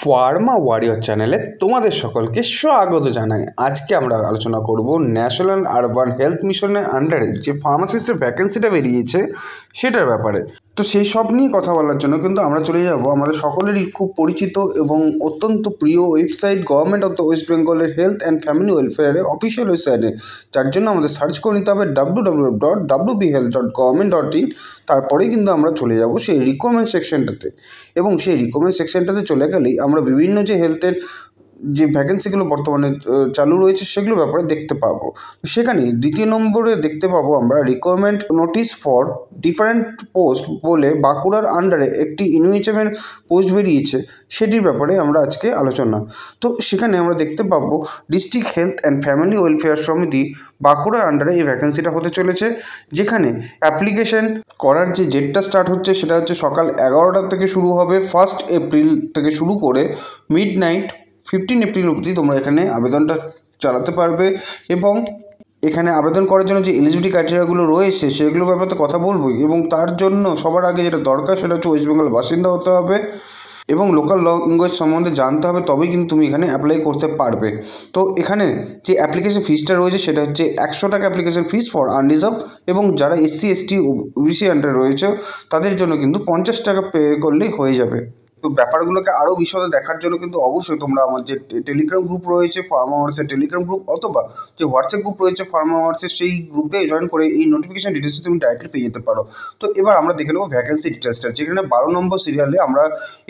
Pharma warrior চ্যানেলে তোমাদের সকলকে স্বাগত জানাই। আজকে আমরা আলোচনা করব ন্যাশনাল আরবান হেলথ মিশনের আন্ডারে যে ফার্মাসিস্টের ভ্যাকেন্সিটা বেরিয়েছে সেটার ব্যাপারে। তো সেই সব নিয়ে কথা বলার জন্য কিন্তু আমরা চলে যাব আমাদের সকলেরই খুব পরিচিত এবং অত্যন্ত প্রিয় website government of the West বেঙ্গলের হেলথ অ্যান্ড ফ্যামিলি ওয়েলফেয়ারের অফিসিয়াল ওয়েবসাইটে, যার জন্য আমাদের সার্চ করে নিতে হবে www.wbhealth.government.in। তারপরেই কিন্তু আমরা চলে যাব সেই রিকোয়ারমেন্ট সেকশনটাতে, এবং সেই রিকোয়ারমেন্ট সেকশনটাতে চলে গেলেই আমরা বিভিন্ন যে হেলথের যে ভ্যাকেন্সিগুলো বর্তমানে চালু রয়েছে সেগুলো ব্যাপারে দেখতে পাবো। সেখানে দ্বিতীয় নম্বরে দেখতে পাবো আমরা requirement notice for different post বলে বাঁকুড়ার আন্ডারে একটি ইউএইচএমের পোস্ট বেরিয়েছে, সেটির ব্যাপারে আমরা আজকে আলোচনা। তো সেখানে আমরা দেখতে পাবো district health and family welfare সমিতি বাঁকুড়ার আন্ডারে এই ভ্যাকেন্সিটা হতে চলেছে, যেখানে অ্যাপ্লিকেশন করার যে ডেটটা স্টার্ট হচ্ছে সেটা হচ্ছে সকাল 11টা থেকে শুরু হবে, 1 এপ্রিল থেকে শুরু করে মিডনাইট 15 এপ্রিল অবধি তোমরা এখানে আবেদনটা চালাতে পারবে। এবং এখানে আবেদন করার জন্য যে এলিজিবিলিটি ক্রাইটেরিয়াগুলো রয়েছে সেগুলোর ব্যাপারে কথা বলবো, এবং তার জন্য সবার আগে যেটা দরকার সেটা হচ্ছে ওয়েস্ট বেঙ্গল বাসিন্দা হতে হবে এবং লোকাল ল্যাঙ্গুয়েজ সম্বন্ধে জানতে হবে, তবেই কিন্তু তুমি এখানে অ্যাপ্লাই করতে পারবে। তো এখানে যে অ্যাপ্লিকেশন ফিসটা রয়েছে সেটা হচ্ছে 100 টাকা অ্যাপ্লিকেশন ফিস ফর আনরিজার্ভ, এবং যারা এসসি এসটি ওবিসি আন্ডারে রয়েছে তাদের জন্য কিন্তু 50 টাকা পে করলেই হয়ে যাবে। তো ব্যাপারগুলোকে আরও বিশদে দেখার জন্য কিন্তু অবশ্যই তোমরা আমার যে টেলিগ্রাম গ্রুপ রয়েছে ফার্মা ওয়ার্সের টেলিগ্রাম গ্রুপ, অথবা যে হোয়াটসঅ্যাপ গ্রুপ রয়েছে ফার্মা ওয়ার্সের, সেই গ্রুপে জয়েন করে এই নোটিফিকেশন ডিটেলসটা তুমি ডাইরেক্টলি পেয়ে যেতে পারো। তো এবার আমরা দেখে নেবো ভ্যাকেন্সি ডিটেলসটা, যেখানে 12 নম্বর সিরিয়ালে আমরা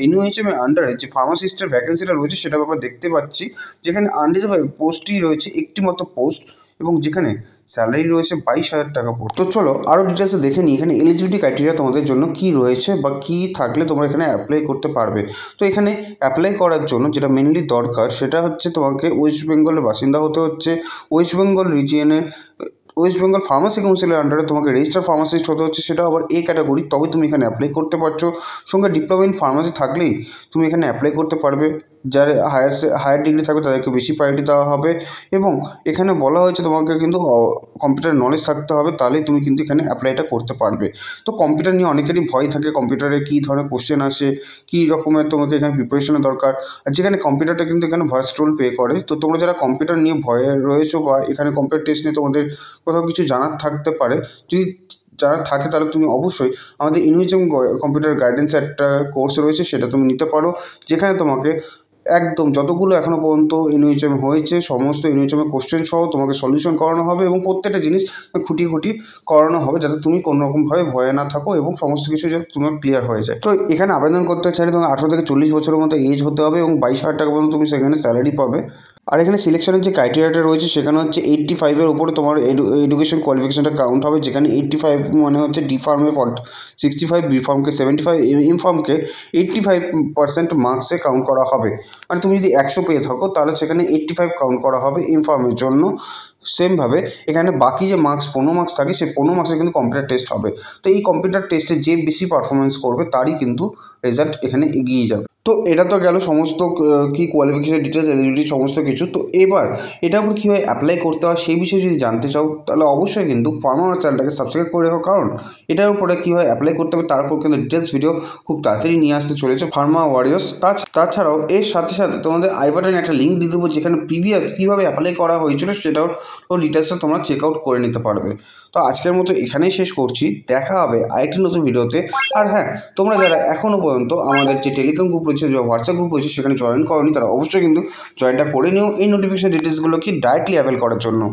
এনইউএইচএম এর আন্ডারে যে ফার্মাসিস্টের ভ্যাকেন্সিটা রয়েছে সেটা ব্যাপারে দেখতে পাচ্ছি, যেখানে আনরিজার্ভ পোস্টই রয়েছে একটি মাত্র পোস্ট, এবং যেখানে স্যালারি রয়েছে 22,000 টাকা পর। তো চলো আরও ডিটেলসে দেখে নিই এখানে এলিজিবিলিটি ক্রাইটেরিয়া তোমাদের জন্য কি রয়েছে বা কি থাকলে তোমরা এখানে অ্যাপ্লাই করতে পারবে। তো এখানে অ্যাপ্লাই করার জন্য যেটা মেনলি দরকার সেটা হচ্ছে তোমাকে ওয়েস্ট বেঙ্গলের বাসিন্দা হতে হচ্ছে, ওয়েস্ট বেঙ্গল রিজিয়নের ওয়েস্ট বেঙ্গল ফার্মাসি কাউন্সিলের আন্ডারে তোমাকে রেজিস্টার ফার্মাসিস্ট হতে হচ্ছে, সেটা আবার এ ক্যাটাগরি, তবে তুমি এখানে অ্যাপ্লাই করতে পারছো। সঙ্গে ডিপ্লোমা ইন ফার্মাসি থাকলেই তুমি এখানে অ্যাপ্লাই করতে পারবে। যার হায়ার ডিগ্রি থাকবে তাদেরকে বেশি প্রায়োরিটি দেওয়া হবে, এবং এখানে বলা হয়েছে তোমাকে কিন্তু কম্পিউটার নলেজ থাকতে হবে, তাহলেই তুমি কিন্তু এখানে অ্যাপ্লাইটা করতে পারবে। তো কম্পিউটার নিয়ে অনেকেরই ভয় থাকে, কম্পিউটারে কী ধরনের কোশ্চেন আসে, কী রকমের তোমাকে এখানে প্রিপারেশনের দরকার, আর যেখানে কম্পিউটারটা কিন্তু এখানে ভয়েস রোল প্লে করে। তো তোমরা যারা কম্পিউটার নিয়ে ভয়ে রয়েছো বা এখানে কম্পিউটার টেস্ট নিয়ে তোমাদের কোথাও কিছু জানার থাকতে পারে, যদি যারা থাকে তাহলে তুমি অবশ্যই আমাদের ইউএইচএম কম্পিউটার গাইডেন্স একটা কোর্স রয়েছে সেটা তুমি নিতে পারো, যেখানে তোমাকে একদম যতগুলো এখনও পর্যন্ত এনইউএইচএম হয়েছে সমস্ত এনইউএইচএমের কোশ্চেন সহ তোমাকে সলিউশন করানো হবে, এবং প্রত্যেকটা জিনিস খুঁটিয়ে খুঁটিয়ে করানো হবে, যাতে তুমি কোনোরকমভাবে ভয়ে না থাকো এবং সমস্ত কিছু যাতে তোমার ক্লিয়ার হয়ে যায়। তো এখানে আবেদন করতে চাইলে তোমাকে 18 থেকে 40 বছরের মতো এজ হতে হবে, এবং 22,000 টাকা পর্যন্ত তুমি সেখানে স্যালারি পাবে। আর এখানে সিলেকশনের যে ক্রাইটেরিয়াটা রয়েছে সেখানে হচ্ছে 85-এর উপরে তোমার এডুকেশন কোয়ালিফিকেশনটা কাউন্ট হবে, যেখানে 85 মানে হচ্ছে ডি ফার্মে 65, বি ফার্মকে 75, এম ফার্মকে 85% মার্কসে কাউন্ট করা হবে। মানে তুমি যদি 100 পেয়ে থাকো তাহলে সেখানে 85 কাউন্ট করা হবে এম ফার্মের জন্য। সেমভাবে এখানে বাকি যে মার্কস 15 মার্কস থাকে সেই 15 মার্কসে কিন্তু কম্পিউটার টেস্ট হবে। তো এই কম্পিউটার টেস্টে যে বেশি পারফরমেন্স করবে তারই কিন্তু রেজাল্ট এখানে এগিয়ে যাবে। তো এটা তো গেল সমস্ত কি কোয়ালিফিকেশন ডিটেলস, এলিজিবিলিটি সমস্ত কিছু। তো এবার এটার উপর কীভাবে অ্যাপ্লাই করতে হয় সেই বিষয়ে যদি জানতে চাও তাহলে অবশ্যই কিন্তু ফার্মা চ্যানেলটাকে সাবস্ক্রাইব করে রাখো, কারণ এটার উপরে কীভাবে অ্যাপ্লাই করতে হবে তার উপর কিন্তু ডিটেলস ভিডিও খুব তাড়াতাড়ি নিয়ে আসতে চলেছে ফার্মা ওয়ারিয়র্স। তাছাড়াও এর সাথে সাথে তোমাদের আই বাটনে একটা লিঙ্ক দিয়ে দেবো, যেখানে প্রিভিয়াস কীভাবে অ্যাপ্লাই করা হয়েছিল সেটাও ডিটেলসটা তোমরা চেক আউট করে নিতে পারবে। তো আজকের মতো এখানেই শেষ করছি, দেখা হবে আরেকটি নতুন ভিডিওতে। আর হ্যাঁ, তোমরা যারা এখনও পর্যন্ত আমাদের যে টেলিগ্রাম গ্রুপ রয়েছে যে হোয়াটসঅ্যাপ গ্রুপ রয়েছে সেখানে জয়েন করোনি, তারা অবশ্যই কিন্তু জয়েনটা করে নিও এই নোটিফিকেশন ডিটেলসগুলোকে ডাইরেক্টলি অ্যাভেল করার জন্য।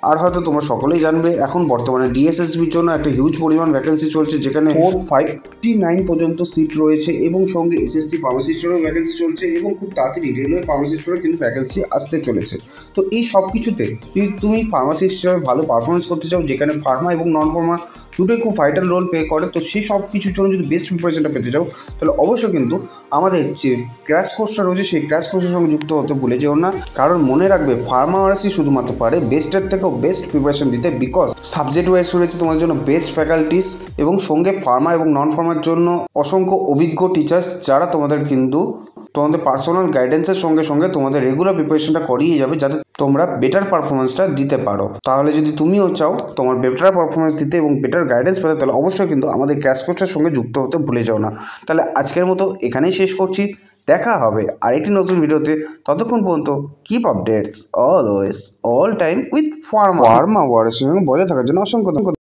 আর হয়তো তোমরা সকলেই জানবে এখন বর্তমানে ডিএসএসবির জন্য একটা হিউজ পরিমাণ ভ্যাকেন্সি চলছে, যেখানে 459 পর্যন্ত সিট রয়েছে, এবং সঙ্গে এসএসসি ফার্মাসিস্টেরও ভ্যাকেন্সি চলছে, এবং খুব তাড়াতাড়ি রেলওয়ে ফার্মাসিস্টেরও কিন্তু ভ্যাকেন্সি আসতে চলেছে। তো এই সব কিছুতে যদি তুমি ফার্মাসিস্ট হিসেবে ভালো পারফরমেন্স করতে চাও, যেখানে ফার্মা এবং নন ফার্মা দুটোই খুব ভাইটাল রোল প্লে করে, তো সেই সব কিছুর জন্য যদি বেস্ট প্রিপারেশনটা পেতে চাও তাহলে অবশ্যই কিন্তু আমাদের যে ক্র্যাশ কোর্সটা রয়েছে সেই ক্র্যাশ কোর্সের সঙ্গে যুক্ত হতে ভুলে যেও না, কারণ মনে রাখবে ফার্মাসি শুধুমাত্র পারে বেস্টের থেকেও বেস্ট প্রিপারেশন দিতে, বিকজ সাবজেক্ট ওয়াইজ রয়েছে তোমাদের জন্য বেস্ট ফ্যাকাল্টিস, এবং সঙ্গে ফার্মা এবং নন ফার্মার জন্য অসংখ্য অভিজ্ঞ টিচার্স, যারা তোমাদের কিন্তু তোমাদের পার্সোনাল গাইডেন্সের সঙ্গে সঙ্গে তোমাদের রেগুলার প্রিপারেশনটা করিয়ে যাবে, যাতে তোমরা বেটার পারফরমেন্সটা দিতে পারো। তাহলে যদি তুমিও চাও তোমার বেটার পারফরমেন্স দিতে এবং বেটার গাইডেন্স পেতে, তাহলে অবশ্যই কিন্তু আমাদের ক্র্যাশ কোর্সের সঙ্গে যুক্ত হতে ভুলে যাও না। তাহলে আজকের মতো এখানেই শেষ করছি, দেখা হবে আরেকটি নতুন ভিডিওতে। ততক্ষণ পর্যন্ত keep updates always all time with Pharma ওয়ার্ডের সঙ্গে বজায় থাকার জন্য অসংখ্য